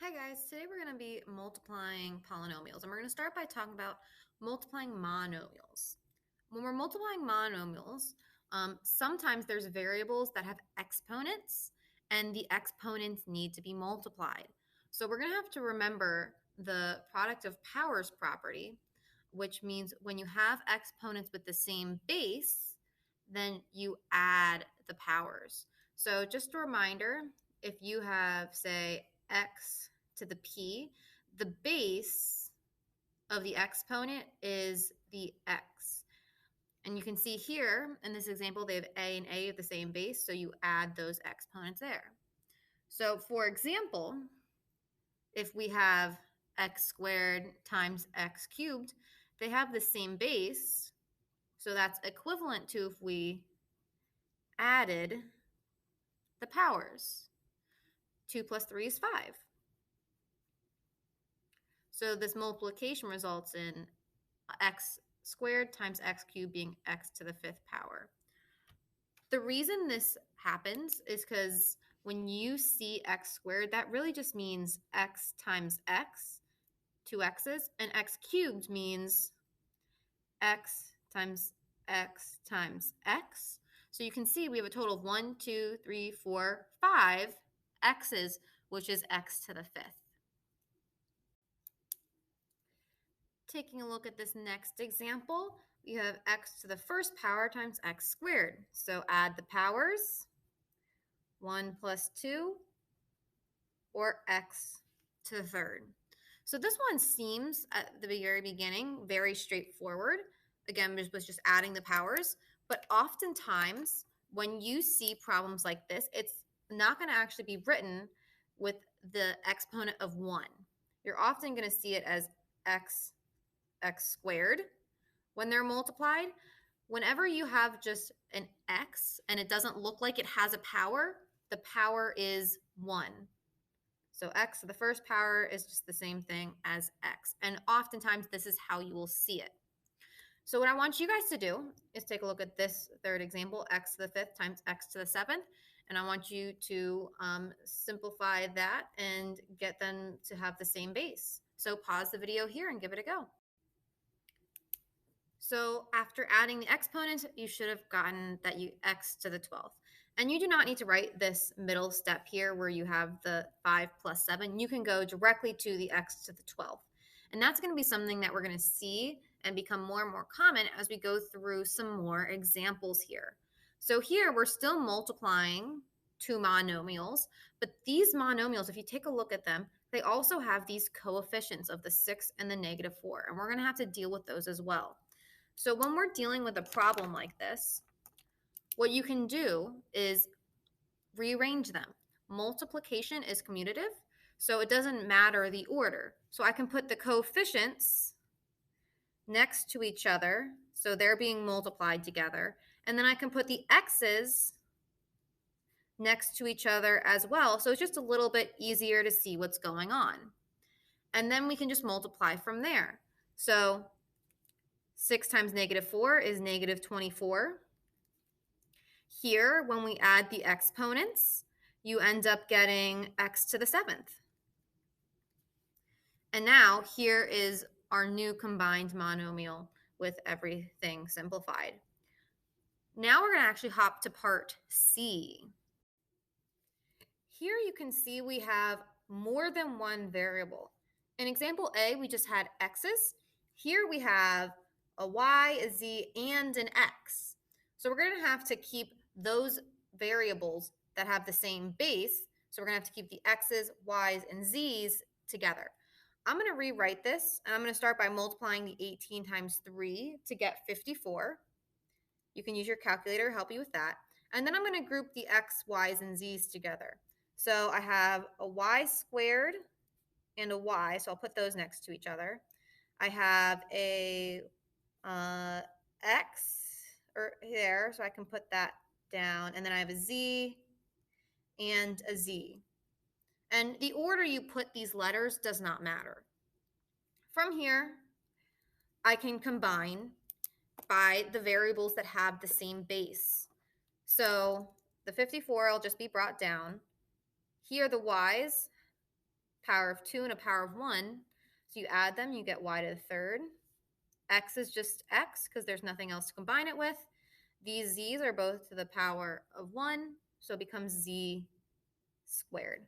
Hi guys, today we're going to be multiplying polynomials, and we're going to start by talking about multiplying monomials. When we're multiplying monomials, sometimes there's variables that have exponents and the exponents need to be multiplied. So we're going to have to remember the product of powers property, which means when you have exponents with the same base, then you add the powers. So just a reminder, if you have, say, x to the p, the base of the exponent is the x. And you can see here in this example, they have a and a of the same base, so you add those exponents there. So for example, if we have x squared times x cubed, they have the same base, so that's equivalent to if we added the powers. 2 plus 3 is 5. So this multiplication results in x squared times x cubed being x to the 5th power. The reason this happens is because when you see x squared, that really just means x times x, 2 x's, and x cubed means x times x times x. So you can see we have a total of 1, 2, 3, 4, 5 x's, which is x to the 5th. Taking a look at this next example, we have x to the 1st power times x squared. So add the powers, 1 plus 2, or x to the 3rd. So this one seems at the very beginning very straightforward. Again, this was just adding the powers, but oftentimes when you see problems like this, it's not going to actually be written with the exponent of 1. You're often going to see it as x squared when they're multiplied. Whenever you have just an x and it doesn't look like it has a power, the power is 1. So x to the 1st power is just the same thing as x. And oftentimes this is how you will see it. So what I want you guys to do is take a look at this 3rd example, x to the 5th times x to the 7th. And I want you to simplify that and get them to have the same base. So pause the video here and give it a go. So after adding the exponents, you should have gotten that you x to the 12th. And you do not need to write this middle step here where you have the 5 plus 7. You can go directly to the x to the 12th. And that's going to be something that we're going to see and become more and more common as we go through some more examples here. So here we're still multiplying two monomials, but these monomials, if you take a look at them, they also have these coefficients of the 6 and the negative 4. And we're going to have to deal with those as well. So when we're dealing with a problem like this, what you can do is rearrange them. Multiplication is commutative, so it doesn't matter the order. So I can put the coefficients next to each other, so they're being multiplied together, and then I can put the x's next to each other as well, so it's just a little bit easier to see what's going on. And then we can just multiply from there. So 6 times negative 4 is negative 24. Here, when we add the exponents, you end up getting x to the 7th. And now here is our new combined monomial with everything simplified. Now we're going to actually hop to part C. Here you can see we have more than one variable. In example A, we just had x's. Here we have a y, a z, and an x. So we're going to have to keep those variables that have the same base. So we're going to have to keep the x's, y's, and z's together. I'm going to rewrite this, and I'm going to start by multiplying the 18 times 3 to get 54. You can use your calculator to help you with that. And then I'm going to group the x, y's, and z's together. So I have a y squared and a y, so I'll put those next to each other. I have a x there, so I can put that down. And then I have a z and a z. And the order you put these letters does not matter. From here, I can combine by the variables that have the same base. So the 54 will just be brought down. Here the y's power of 2 and a power of 1. So you add them, you get y to the third. X is just x because there's nothing else to combine it with. These z's are both to the power of 1, so it becomes z squared.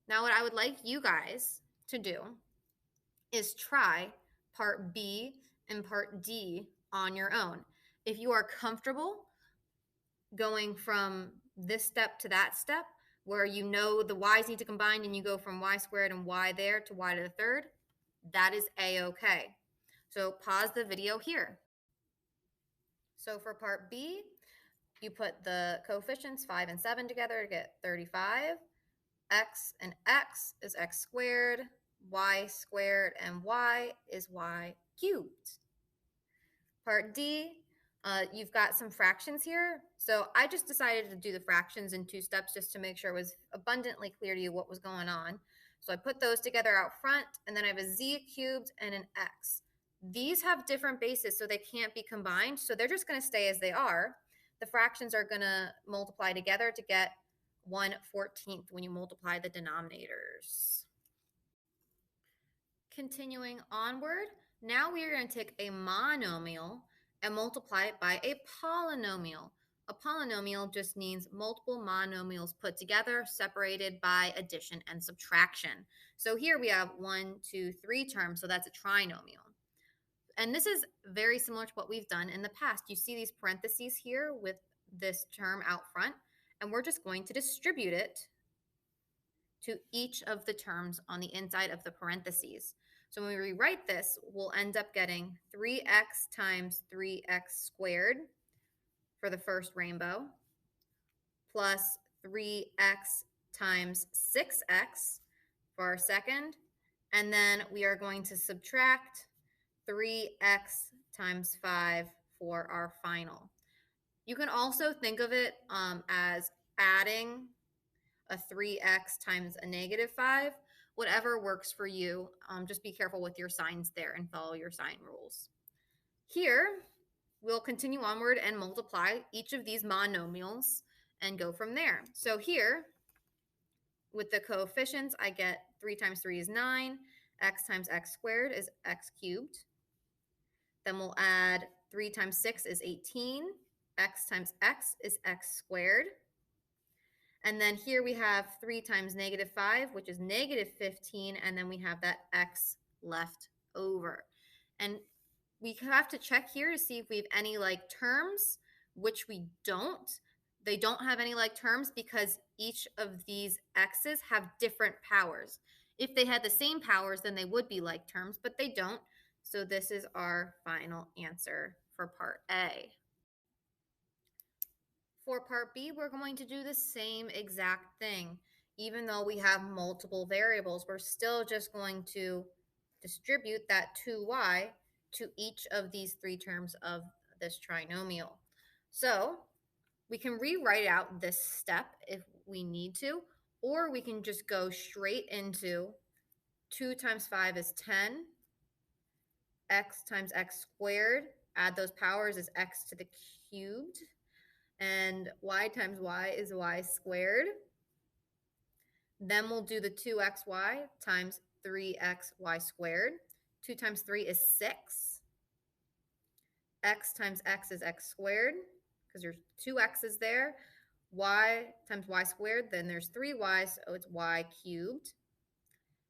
Now what I would like you guys to do is try part B and part D on your own. If you are comfortable going from this step to that step, where you know the y's need to combine and you go from y squared and y there to y to the third, that is a-okay. So pause the video here. So for part B, you put the coefficients 5 and 7 together to get 35. X and x is x squared, y and y is y cubed. Part D, you've got some fractions here. So I just decided to do the fractions in 2 steps just to make sure it was abundantly clear to you what was going on. So I put those together out front, and then I have a z cubed and an x. These have different bases, so they can't be combined. So they're just going to stay as they are. The fractions are going to multiply together to get 1/14 when you multiply the denominators. Continuing onward, now we are going to take a monomial and multiply it by a polynomial. A polynomial just means multiple monomials put together, separated by addition and subtraction. So here we have 1, 2, 3 terms, so that's a trinomial. And this is very similar to what we've done in the past. You see these parentheses here with this term out front, and we're just going to distribute it to each of the terms on the inside of the parentheses. So when we rewrite this, we'll end up getting 3x times 3x squared for the first rainbow, plus 3x times 6x for our second, and then we are going to subtract 3x times 5 for our final. You can also think of it as adding a 3x times a -5, whatever works for you. Just be careful with your signs there and follow your sign rules. Here, we'll continue onward and multiply each of these monomials and go from there. So here, with the coefficients, I get 3 times 3 is 9, x times x squared is x cubed. Then we'll add 3 times 6 is 18, x times x is x squared. And then here we have 3 times -5, which is -15, and then we have that x left over. And we have to check here to see if we have any like terms, which we don't. They don't have any like terms because each of these x's have different powers. If they had the same powers, then they would be like terms, but they don't. So this is our final answer for part A. For part B, we're going to do the same exact thing. Even though we have multiple variables, we're still just going to distribute that 2y to each of these 3 terms of this trinomial. So we can rewrite out this step if we need to, or we can just go straight into 2 times 5 is 10, x times x squared, add those powers is x to the cubed, and y times y is y squared. Then we'll do the 2xy times 3xy squared. 2 times 3 is 6. X times x is x squared because there's 2 x's there. Y times y squared, then there's 3y, so it's y cubed.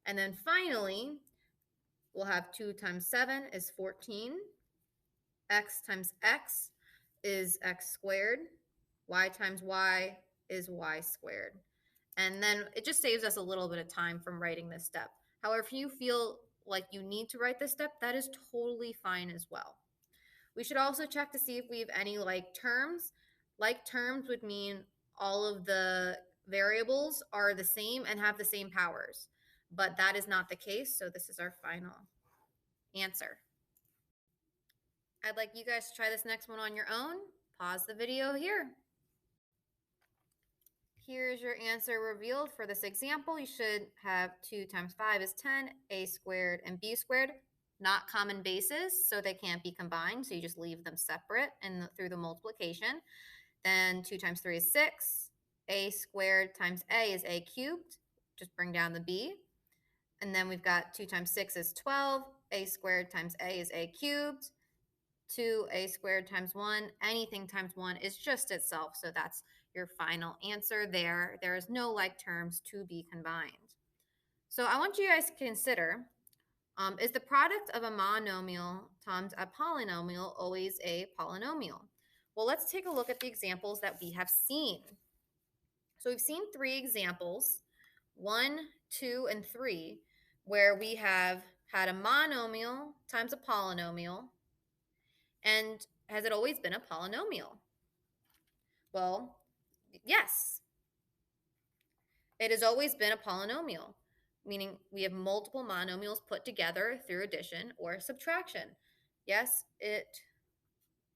And then finally, we'll have 2 times 7 is 14. X times x is x squared. Y times y is y squared. And then it just saves us a little bit of time from writing this step. However, if you feel like you need to write this step, that is totally fine as well. We should also check to see if we have any like terms. Like terms would mean all of the variables are the same and have the same powers. But that is not the case, so this is our final answer. I'd like you guys to try this next one on your own. Pause the video here. Here's your answer revealed for this example. You should have 2 times 5 is 10, a squared and b squared. Not common bases, so they can't be combined, so you just leave them separate through the multiplication. Then 2 times 3 is 6, a squared times a is a cubed. just bring down the b. And then we've got 2 times 6 is 12. A squared times a is a cubed. 2a squared times 1, anything times 1 is just itself. So that's your final answer there. There is no like terms to be combined. So I want you guys to consider, is the product of a monomial times a polynomial always a polynomial? Well, let's take a look at the examples that we have seen. So we've seen 3 examples, 1, 2, and 3, where we have had a monomial times a polynomial. And has it always been a polynomial? Well, yes. It has always been a polynomial, meaning we have multiple monomials put together through addition or subtraction. Yes, it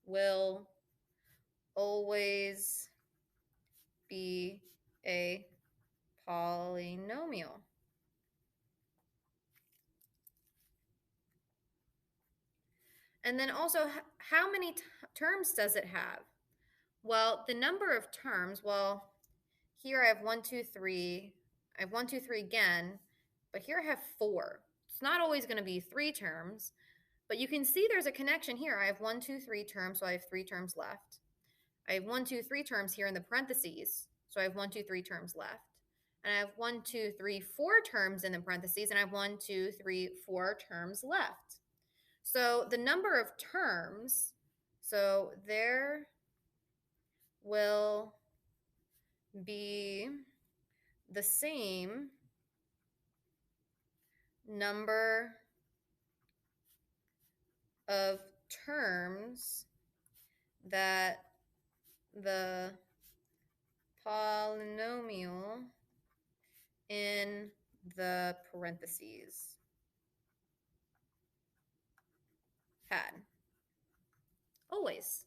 will always be a polynomial. And then also, how many terms does it have? Well, the number of terms, well, here I have 1, 2, 3. I have 1, 2, 3 again, but here I have 4. It's not always going to be 3 terms, but you can see there's a connection here. I have 1, 2, 3 terms, so I have 3 terms left. I have 1, 2, 3 terms here in the parentheses, so I have 1, 2, 3 terms left. And I have 1, 2, 3, 4 terms in the parentheses, and I have 1, 2, 3, 4 terms left. So the number of terms, so there will be the same number of terms that the polynomial in the parentheses had. Always.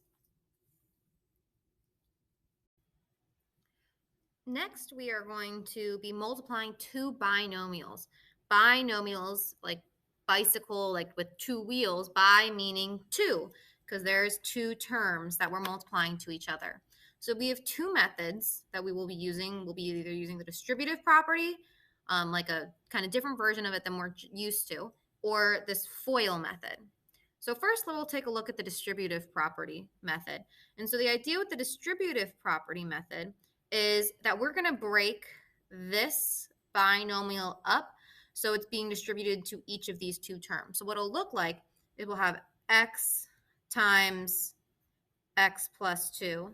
Next, we are going to be multiplying 2 binomials. Binomials, like bicycle, like with 2 wheels, bi meaning 2, because there's 2 terms that we're multiplying to each other. So we have 2 methods that we will be using. We'll be either using the distributive property, like a kind of different version of it than we're used to, or this FOIL method. So first, we'll take a look at the distributive property method. And so the idea with the distributive property method is that we're going to break this binomial up so it's being distributed to each of these 2 terms. So what it'll look like, it will have x times x plus 2,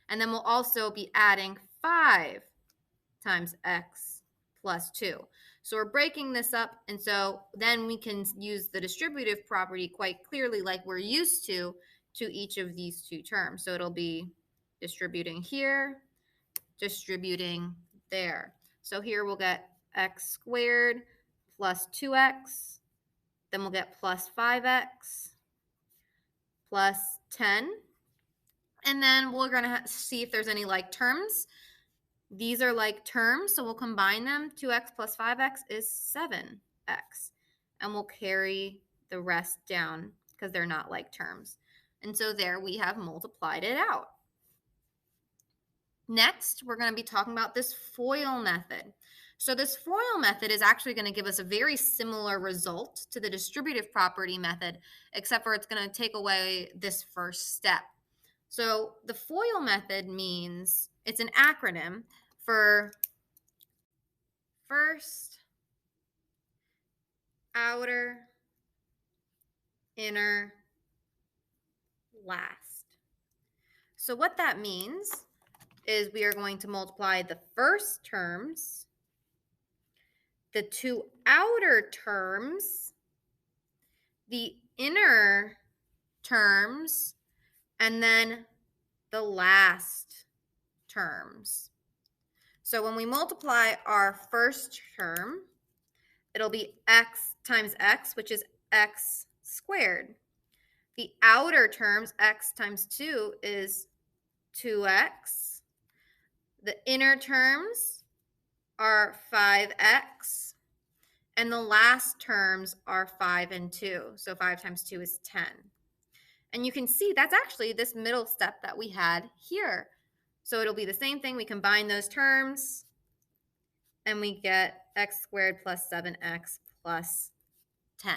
and then we'll also be adding 5 times x plus 2. So we're breaking this up, and so then we can use the distributive property quite clearly like we're used to each of these 2 terms. So it'll be distributing here, distributing there. So here we'll get x squared plus 2x, then we'll get plus 5x plus 10, and then we're going to see if there's any like terms. These are like terms, so we'll combine them. 2x plus 5x is 7x, and we'll carry the rest down because they're not like terms. And so there we have multiplied it out. Next, we're going to be talking about this FOIL method. So this FOIL method is actually going to give us a very similar result to the distributive property method, except for it's going to take away this first step. So the FOIL method means, it's an acronym for first, outer, inner, last. So what that means is we are going to multiply the first terms, the 2 outer terms, the inner terms, and then the last terms. So when we multiply our first term, it'll be x times x, which is x squared. The outer terms, x times 2, is 2x. The inner terms are 5x. And the last terms are 5 and 2. So 5 times 2 is 10. And you can see that's actually this middle step that we had here. So it'll be the same thing. We combine those terms. and we get x squared plus 7x plus 10.